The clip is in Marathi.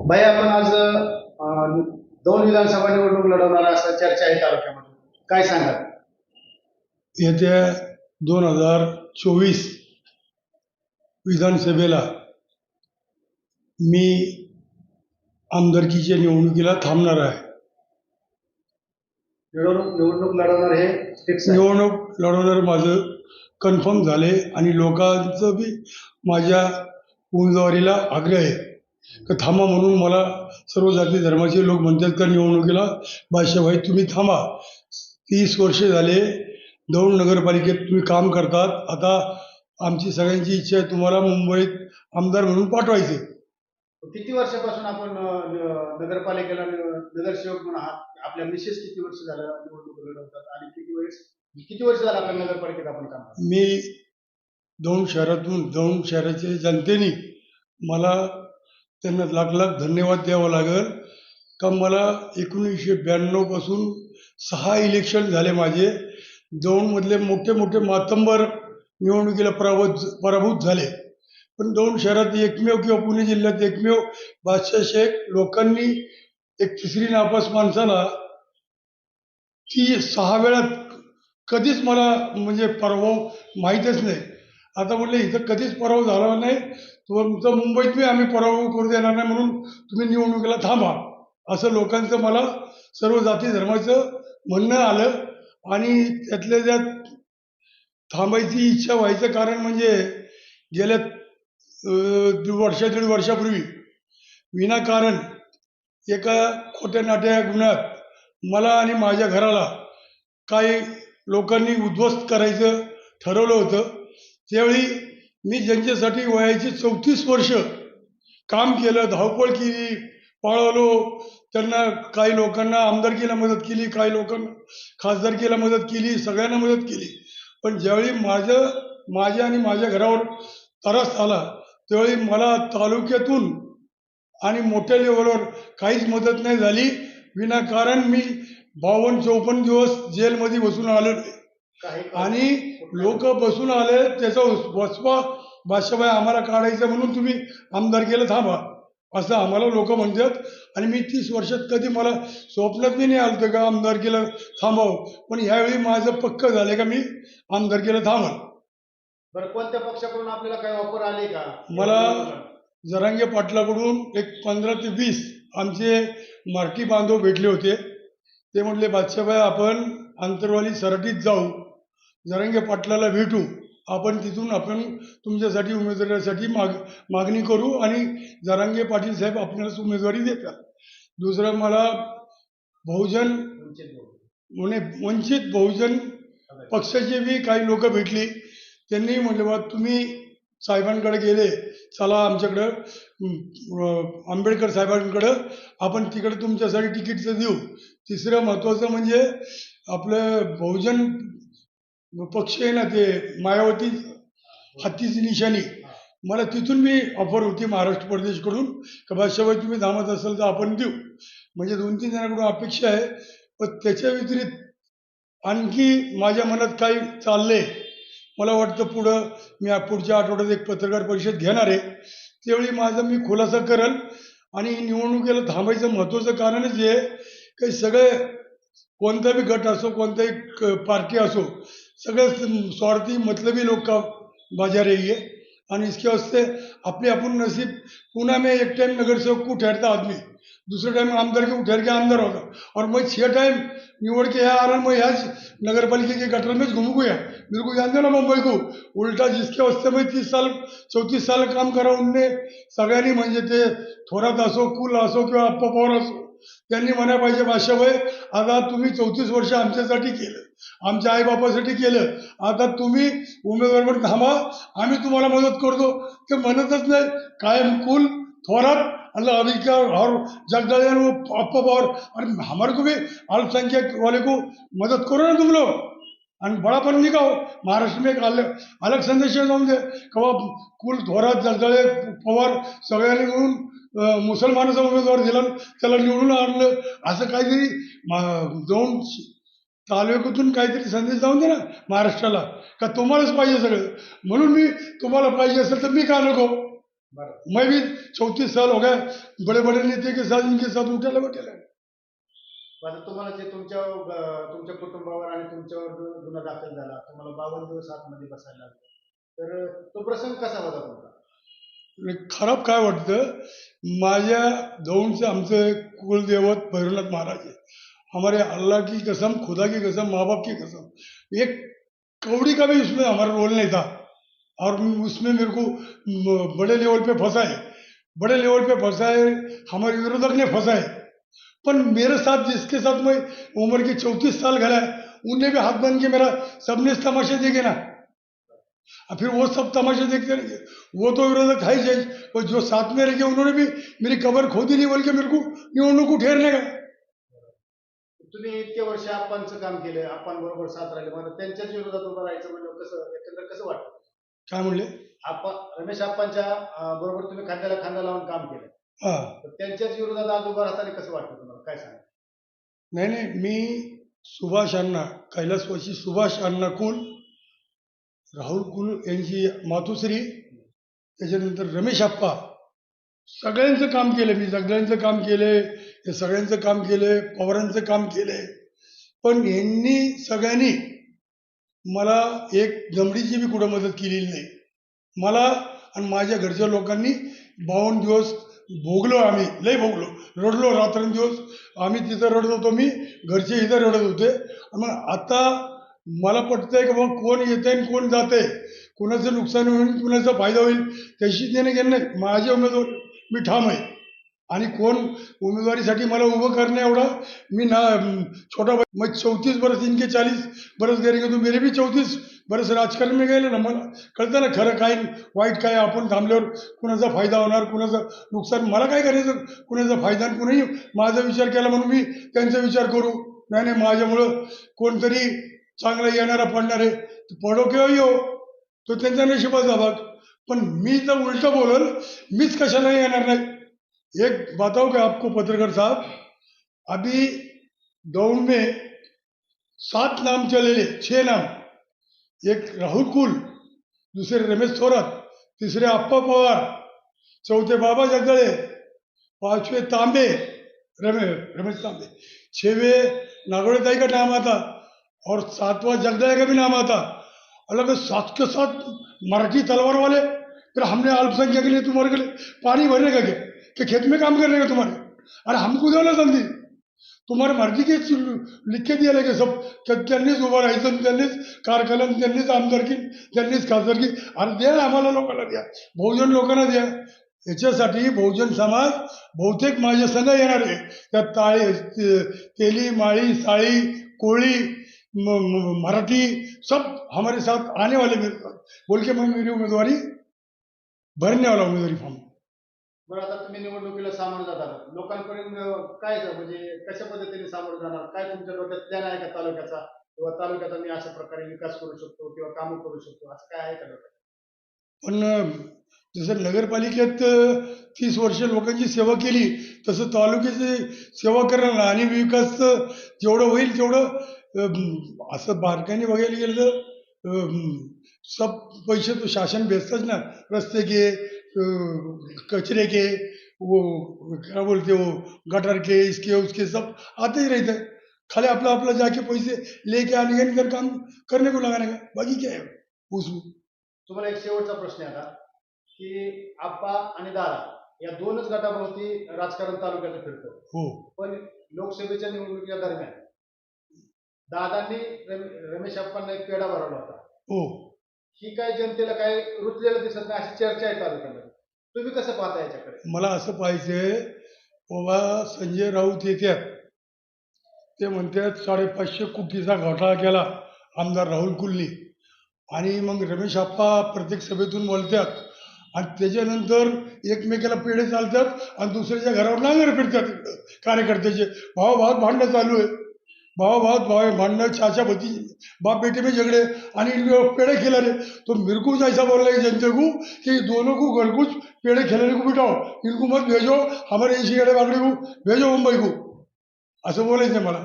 भाई आपण आज दोन विधानसभा निवडणूक लढवणार असं चर्चा आहे तालुक्यामध्ये, काय सांगाल? येत्या 2024 विधानसभेला मी आमदारकीच्या निवडणुकीला थांबणार आहे. निवडणूक लढवणार हे फिक्स आहे? निवडणूक लढवणार माझं कन्फर्म झाले आणि लोकांचं बी माझ्या उमेदवारीला आग्रह आहे की थांबा, म्हणून मला सर्व जाती धर्माचे लोक म्हणतात का निवडणुकीला बादशाहभाई तुम्ही थांबा. 30 वर्ष झाले दौंड नगरपालिकेत तुम्ही काम करतात. आता आमची सगळ्यांची इच्छा आहे तुम्हाला मुंबईत आमदार म्हणून पाठवायचे. किती वर्षापासून आपण नगरपालिकेला नगरसेवक म्हणून आहात? आपल्या मिसेस किती वर्ष झालं निवडणूक लढवतात आणि किती वर्ष झालं आपल्या नगरपालिकेत आपण काम करतो? मी दौंड शहराच्या जनतेने मला त्यांना लाख लाख धन्यवाद द्यावा लागेल का मला 1992 पासून 6 इलेक्शन झाले माझे. दौंडमधले मोठे मोठे मातंबर निवडणुकीला पराभूत झाले, पण दौंड शहरात एकमेव किंवा पुणे जिल्ह्यात एकमेव बादशाह शेख लोकांनी एक तिसरी नापास माणसाला ती 6 वेळा कधीच मला म्हणजे पराभव माहीतच नाही. आता म्हटलं इथं कधीच पराभव झाला नाही, तुमचं मुंबईत बी आम्ही पराभव करू देणार नाही, म्हणून तुम्ही निवडणुकीला थांबा असं लोकांचं मला सर्व जाती धर्माचं म्हणणं आलं. आणि त्यातल्या त्यात थांबायची इच्छा व्हायचं कारण म्हणजे गेल्या दीड वर्षापूर्वी विनाकारण एका खोट्या नाट्या गुन्ह्यात मला आणि माझ्या घराला काही लोकांनी उद्ध्वस्त करायचं ठरवलं होतं. त्यावेळी मी ज्यांच्यासाठी वयाची 34 वर्ष काम केलं, धावपळ केली, पळवलो, त्यांना काही लोकांना आमदारकीला मदत केली, काही लोकांना खासदारकीला मदत केली, सगळ्यांना मदत केली. पण ज्यावेळी माझ्या आणि माझ्या घरावर त्रास आला त्यावेळी मला तालुक्यातून आणि मोठ्या लेवलवर काहीच मदत नाही झाली. विनाकारण मी 52-54 दिवस जेलमध्ये बसून आलो आणि लोक बसून आले. त्याचा वचपा बादशाहभाई आम्हाला काढायचं म्हणून तुम्ही आमदारकीला थांबा असं आम्हाला लोक म्हणतात. आणि मी 30 वर्षात कधी मला स्वप्नात नाही आलं का आमदारकीला थांबावं, पण ह्यावेळी माझं पक्क झालं का मी आमदारकीला थांबल. बरं, कोणत्या पक्षाकडून आपल्याला काही ऑफर आली का? मला जरांगे पाटलाकडून एक 15 ते 20 आमचे मराठी बांधव भेटले होते. ते म्हटले बादशाहभाई आपण आंतरवाली सराटीत जाऊ, जरांगे पाटलाला भेटू, आपण तिथून आपण तुमच्यासाठी उमेदवारीसाठी मागणी करू आणि जरांगे पाटील साहेब आपल्याला उमेदवारी देतात. दुसरं मला वंचित बहुजन पक्षाचे बी काही लोक भेटली. त्यांनी म्हटलं बा तुम्ही साहेबांकडे गेले, चला आमच्याकडं आंबेडकर साहेबांकडं, आपण तिकडे तुमच्यासाठी तिकीटचं देऊ. तिसरं महत्त्वाचं म्हणजे आपलं बहुजन पक्ष आहे ना, ते मायावती हत्तीची निशाणी, मला तिथून मी ऑफर होती महाराष्ट्र प्रदेशकडून का बादशाहभाई तुम्ही थांबत असाल तर आपण देऊ. म्हणजे 2-3 जणांकडून अपेक्षा आहे. पण त्याच्या व्यतिरिक्त आणखी माझ्या मनात काही चाललंय. मला वाटतं मी पुढच्या आठवड्यात एक पत्रकार परिषद घेणार आहे, त्यावेळी मी खुलासा करेल. आणि निवडणुकीला थांबायचं महत्त्वाचं कारणच हे काही सगळे कोणता बी गट असो, कोणताही पार्टी असो, सगळे स्वार्थी मतलबी लोग का बाजार है ये. और इसके वास्ते अपने अपन नसीब पुनः में एक टाइम नगर सेवक को ठहरता आदमी, दूसरे टाइम आमदार के ठहर के आमदार होगा, और मैं 6 टाइम निवड़ के यहाँ आ रहा हूँ. मैं यहाँ नगर पालिका के गटर में घूम गया, मेरे को जानते ना मुंबई को. उल्टा जिसके वास्ते मैं 34 साल काम करा, उनने सगळ्यांनी म्हणजे ते थोरात असो, कुल असो किंवा अप्पा पवार असो, त्यांनी म्हणायला पाहिजे बादशाहभाई आता तुम्ही 34 वर्ष आमच्यासाठी केलं, आमच्या आईबापासाठी केलं, आता तुम्ही उमेदवार थांबा, आम्ही तुम्हाला मदत करतो. ते म्हणतच नाही. कायम कुल थोरात अल्लाह अधिकार और जगदले अप्पा पवार, और हमारे को भी अल्पसंख्यक वाले को मदत करो ना तुम लोग. आणि बड़ापन निकाओ. महाराष्ट्र में एक अलग संदेश जाऊन दे का कुल थोरात जगदळे पवार सगळ्यांनी मिळून मुसलमानाचा उमेदवार दिला, त्याला निवडून आणलं, असं काहीतरी जाऊन तालुक्यातून काहीतरी संदेश जाऊन दे ना महाराष्ट्राला का तुम्हालाच पाहिजे सगळं, म्हणून मी तुम्हाला पाहिजे असेल तर मी का नको. बरं. मैं भी 34 साल हो गए बड़े बड़े नेते के साथ इनके साथ उठायला बैठेला आहे. आता तुम्हाला जे तुमच्या कुटुंबावर आणि तुमच्यावर जो गुन्हा दाखल झाला, तुम्हाला 52 दिवस आतमध्ये बसायला लागलं, तर तो प्रसंग कसा होता तुमचा? खराब काय वाटतं माझ्या दौंडचे आमचे कुलदैवत भैरवनाथ महाराज है. हमारे अल्लाह की कसम, खुदा की कसम, माँ बाप की कसम, एक कौड़ी का भी उसमें हमारा रोल नहीं था. और उसमें मेरे को बड़े लेवल पे फंसाए, बड़े लेवल पे फंसाए, हमारे विरोधक ने फंसाए. पर मेरे साथ जिसके साथ मैं उम्र के 34 साल घला है, उनने भी हाथ बन के मेरा सबने तमाशे देखे ना. और फिर वो सब तमाशे देखते रहेंगे, वो तो विरोधक है ही, और जो साथ में रह उन्होंने भी मेरी कबर खोदी नहीं बोल के मेरे को निवडणूक उठेरने का. तुम्ही इतके वर्ष आप्पांचं काम केलं, आप्पांबरोबर साथ राहिले, मग त्यांच्याच विरोधात उभं राहायचं म्हणजे एकंदर कसं वाटतं? काय म्हणले? आप्पा रमेश आप्पांच्या बरोबर तुम्ही खांद्याला खांदा लावून काम केलं, हा. तर त्यांच्याच विरोधात आज उभं राहताना कसं वाटतं तुम्हाला? काय सांगा? नाही नाही, मी सुभाष अण्णा, कैलासवासी सुभाष अण्णा कुल, राहुल कुल यांची मातोश्री, त्याच्यानंतर रमेश आप्पा, सगळ्यांचं काम केलं मी, सगळ्यांचं काम केले, हे सगळ्यांचं काम केले, पवारांचं काम केले. पण यांनी सगळ्यांनी मला एक दमडीची बी कुठं मदत केलेली नाही. मला आणि माझ्या घरच्या लोकांनी 52 दिवस भोगलो, आम्ही लय भोगलो, रडलो रात्रंदिवस. आम्ही तिथं रडत होतो, मी घरचे इथं रडत होते. मग आता मला पटतंय की बाबा कोण येतंय आणि कोण जातंय, कुणाचं नुकसान होईल, कुणाचा फायदा होईल, त्याशी देणं घेणं नाही. माझे उमेदवार मी ठाम आहे, आणि कोण उमेदवारीसाठी मला उभं करणं एवढा मी ना छोटा भाई. मैं 34 बरस, इनके 40 बरस गए तो मेरे भी 34 बरस राजकारण में गेले ना. मला कळतं ना खरं काय वाईट काय. आपण थांबल्यावर कुणाचा फायदा होणार, कुणाचं नुकसान, मला काय करायचं कुणाचा फायदा. कुणी माझा विचार केला म्हणून मी त्यांचा विचार करू? नाही नाही, माझ्यामुळं कोणतरी चांगला येणारा पडणार आहे, पडो किंवा येऊ, तो त्यांच्या नशिबाचा भाग. पण मी तर उलट बोलल, मीच कशाला येणार नाही. एक बताओ कि आपको पत्रकार साहब, अभी दौंड में 7 नाम चले, 6 नाम. एक राहुल कुल, दूसरे रमेश थोरात, तीसरे अप्पा पवार, चौथे बाबा जगदळे, पांचवे तांबे, रमेश तांबे, 6वें नागोड़ेताई का नाम आता, और 7वां जगदळे का भी नाम आता. अलग 7 के 7 मराठी तलवार वाले. फिर हमने अल्पसंख्यक के लिए तुम्हारे लिए पानी भरने का क्या, कि खेत में काम करने का तुम्हारे? अरे हमको द्यायला संधी, तुम्हारे मर्जी के लिख के दिया लगे सब. त्यांनीच उभं राहायचं, त्यांनीच कारखाना, त्यांनीच आमदारकी, त्यांनीच खासदारकी. अरे द्या आम्हाला, लोकांना द्या, बहुजन लोकांना द्या. याच्यासाठी बहुजन समाज बहुतेक माझ्या संघ येणार आहे. त्यात तेली, माळी, साळी, कोळी, मराठी सब हमारे साथ आने वाले मेरे साथ बोल के मैं मेरी उम्मीदवारी भरने वाला, उम्मीदवारी फॉर्म. बरं, आता तुम्ही निवडणुकीला सामोरं जातात, लोकांपर्यंत काय म्हणजे कशा पद्धतीने सामोरं जाणार? काय तुमच्या डोक्यात प्लॅन आहे का तालुक्याचा, किंवा तालुक्याचा मी अशा प्रकारे विकास करू शकतो किंवा कामं करू शकतो, असं काय आहे का डोक्यात? पण जसं नगरपालिकेत 30 वर्ष लोकांची सेवा केली, तसं तालुक्याची सेवा करणं आणि विकास जेवढं होईल तेवढं. असं बारकाईने बघायला गेलं तर सब पैसे तो शासन भेजतच ना, रस्ते के, कचरे के, वो क्या बोलते वो गटर के, इसके उसके सब आते ही रहते हैं. खाली आपला आपला जाके पैसे लेके आने का, इधर काम करने को लगाने का, बाकी क्या है उसमें. तुम्हाला एक शेवटचा प्रश्न आहे आता, की आप्पा आणि दादा या दोनच गटाभोवती राजकारण तालुक्याचं फिरतं. हो. पण लोकसभेच्या निवडणुकीच्या दरम्यान दादांनी रमेश आप्पांना एक पेढा भरवला होता. हो. ही काय जनतेला काय रुचलेलं दिसत नाही, अशी चर्चा आहे तालुक्यामध्ये. तुम्ही कसं पाहता याच्याकडे? मला असं पाहिजे बाबा, संजय राऊत येतात, ते म्हणतात 550 कोटीचा घोटाळा केला आमदार राहुल कुलनी, आणि मग रमेश आप्पा प्रत्येक सभेतून बोलतात, आणि त्याच्यानंतर एकमेकाला पेढे चालतात, आणि दुसऱ्याच्या घरावर नांगर फिरतात. कार्यकर्त्याचे भावाभावात भांडणं चालू आहे, भावाभावात भांडणं, चाचा भतीजे, बाप बेटे में झगड़े, आणि पेड़े खिला रहे. तो मेरे को ऐसा बोल रहे हैं जनता को कि दोनों को घर कुछ पेड़े खिलाने को बिठाओ, इनको मत भेजो, हमारे इसी गड़े बागड़े को भेजो मुंबई को, असं बोलायचं मला.